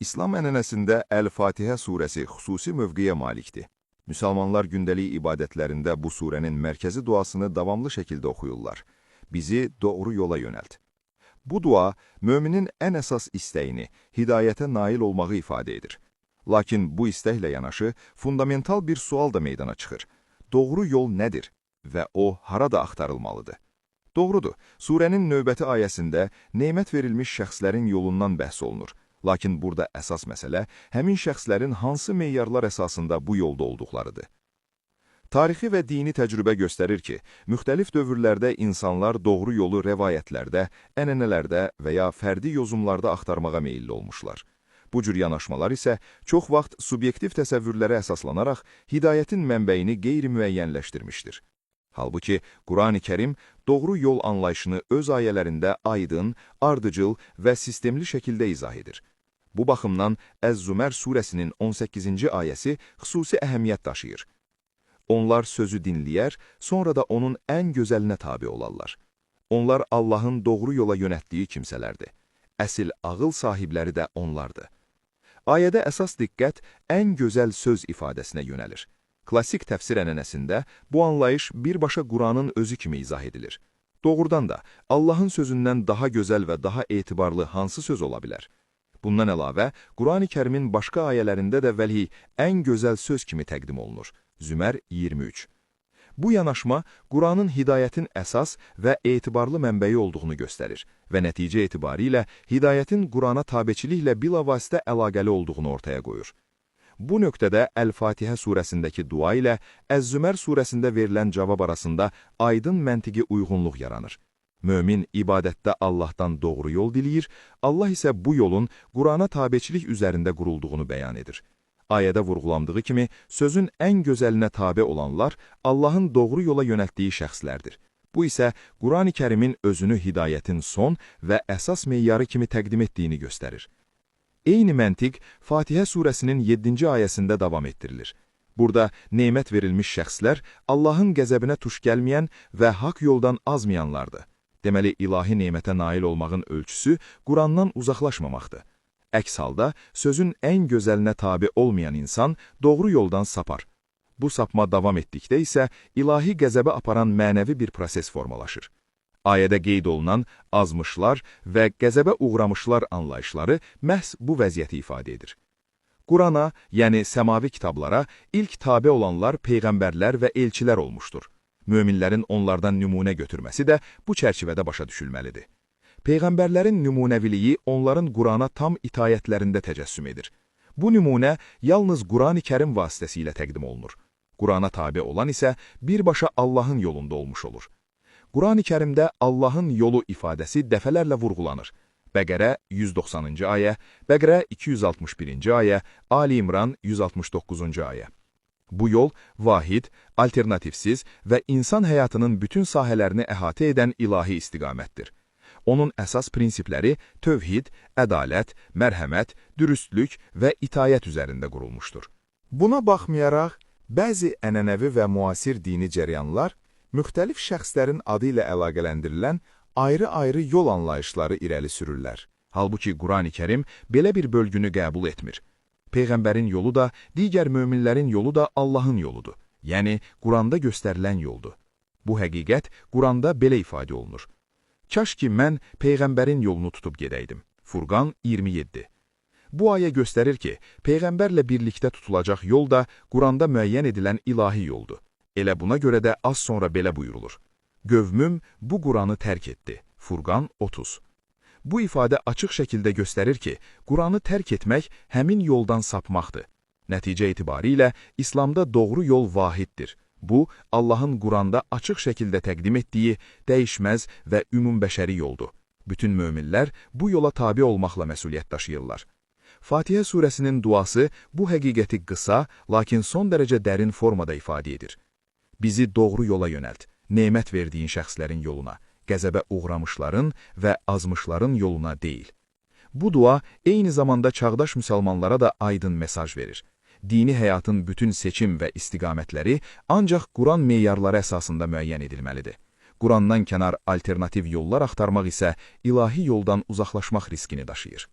İslam ənənəsində Əl-Fatihə surəsi xüsusi mövqeyə malikdir. Müsəlmanlar gündəlik ibadətlərində bu surənin mərkəzi duasını davamlı şəkildə oxuyurlar. Bizi doğru yola yönəlt. Bu dua, müminin ən əsas istəyini, hidayətə nail olmağı ifadə edir. Lakin bu istəklə yanaşı, fundamental bir sual da meydana çıxır. Doğru yol nədir və o, harada axtarılmalıdır? Doğrudur, surənin növbəti ayəsində nemət verilmiş şəxslərin yolundan bəhs olunur. Lakin burada əsas məsələ, həmin şəxslərin hansı meyarlar əsasında bu yolda olduqlarıdır. Tarixi və dini təcrübə göstərir ki, müxtəlif dövrlərdə insanlar doğru yolu rəvayətlərdə, ənənələrdə və ya fərdi yozumlarda axtarmağa meyilli olmuşlar. Bu cür yanaşmalar isə çox vaxt subyektiv təsəvvürlərə əsaslanaraq hidayətin mənbəyini qeyri-müəyyənləşdirmişdir. Halbuki, Qurani Kərim doğru yol anlayışını öz ayələrində aydın, ardıcıl və sistemli şəkildə izah edir. Bu baxımdan Əz-Zümər surəsinin 18-ci ayəsi xüsusi əhəmiyyət daşıyır. Onlar sözü dinləyər, sonra da onun ən gözəlinə tabi olarlar. Onlar Allahın doğru yola yönətdiyi kimsələrdir. Əsil ağıl sahibləri də onlardır. Ayədə əsas diqqət ən gözəl söz ifadəsinə yönəlir. Klassik təfsir ənənəsində bu anlayış birbaşa Quranın özü kimi izah edilir. Doğrudan da Allahın sözündən daha gözəl və daha etibarlı hansı söz ola bilər? Bundan əlavə, Qurani Kərimin başqa ayələrində də vəlhi ən gözəl söz kimi təqdim olunur. Zümər 23. Bu yanaşma, Quranın hidayətin əsas və etibarlı mənbəyi olduğunu göstərir və nəticə etibarilə hidayətin Qurana tabeçiliklə bilavasitə əlaqəli olduğunu ortaya qoyur. Bu nöqtədə Əl-Fatihə surəsindəki dua ilə Əz-Zümər surəsində verilən cavab arasında aydın məntiqi uyğunluq yaranır. Mömin ibadətdə Allahdan doğru yol diləyir, Allah isə bu yolun Qurana tabeçilik üzərində qurulduğunu bəyan edir. Ayədə vurğulandığı kimi, sözün ən gözəlinə tabe olanlar Allahın doğru yola yönəltdiyi şəxslərdir. Bu isə Qurani Kərimin özünü hidayətin son və əsas meyarı kimi təqdim etdiyini göstərir. Eyni məntiq Fatihə surəsinin 7-ci ayəsində davam etdirilir. Burada nemət verilmiş şəxslər Allahın qəzəbinə tuş gəlməyən və haqq yoldan azmayanlardır. Deməli, ilahi nemətə nail olmağın ölçüsü Qurandan uzaqlaşmamaqdır. Əks halda, sözün ən gözəlinə tabi olmayan insan doğru yoldan sapar. Bu sapma davam etdikdə isə ilahi qəzəbə aparan mənəvi bir proses formalaşır. Ayədə qeyd olunan azmışlar və qəzəbə uğramışlar anlayışları məhz bu vəziyyəti ifadə edir. Qurana, yəni səmavi kitablara ilk tabe olanlar peyğəmbərlər və elçilər olmuşdur. Möminlərin onlardan nümunə götürməsi də bu çərçivədə başa düşülməlidir. Peyğəmbərlərin nümunəviliyi onların Qurana tam itayətlərində təcəssüm edir. Bu nümunə yalnız Qurani Kərim vasitəsilə təqdim olunur. Qurana tabe olan isə birbaşa Allahın yolunda olmuş olur. Qurani Kərimdə Allahın yolu ifadəsi dəfələrlə vurğulanır. Bəqərə 190-cı ayə, Bəqərə 261-ci ayə, Ali İmran 169-cu ayə. Bu yol vahid, alternativsiz və insan həyatının bütün sahələrini əhatə edən ilahi istiqamətdir. Onun əsas prinsipləri tövhid, ədalət, mərhəmət, dürüstlük və itayət üzərində qurulmuşdur. Buna baxmayaraq, bəzi ənənəvi və müasir dini cəryanlar müxtəlif şəxslərin adı ilə əlaqələndirilən ayrı-ayrı yol anlayışları irəli sürürlər. Halbuki Qurani Kərim belə bir bölgünü qəbul etmir. Peyğəmbərin yolu da, digər möminlərin yolu da Allahın yoludur. Yəni, Quranda göstərilən yoldur. Bu həqiqət Quranda belə ifadə olunur. Kaş ki, mən Peyğəmbərin yolunu tutub gedəydim. Furqan 27. Bu ayə göstərir ki, Peyğəmbərlə birlikdə tutulacaq yol da Quranda müəyyən edilən ilahi yoldur. Elə buna görə də az sonra belə buyurulur. Qövmüm bu Quranı tərk etdi. Furqan 30. Bu ifadə açıq şəkildə göstərir ki, Quranı tərk etmək həmin yoldan sapmaqdır. Nəticə etibarilə İslamda doğru yol vahiddir. Bu, Allahın Quranda açıq şəkildə təqdim etdiyi dəyişməz və ümumbəşəri yoldur. Bütün möminlər bu yola tabi olmaqla məsuliyyət daşıyırlar. Fatihə surəsinin duası bu həqiqəti qısa, lakin son dərəcə dərin formada ifadə edir. Bizi doğru yola yönəlt, nemət verdiyin şəxslərin yoluna, qəzəbə uğramışların və azmışların yoluna deyil. Bu dua eyni zamanda çağdaş müsəlmanlara da aydın mesaj verir. Dini həyatın bütün seçim və istiqamətləri ancaq Quran meyarları əsasında müəyyən edilməlidir. Qurandan kənar alternativ yollar axtarmaq isə ilahi yoldan uzaqlaşmaq riskini daşıyır.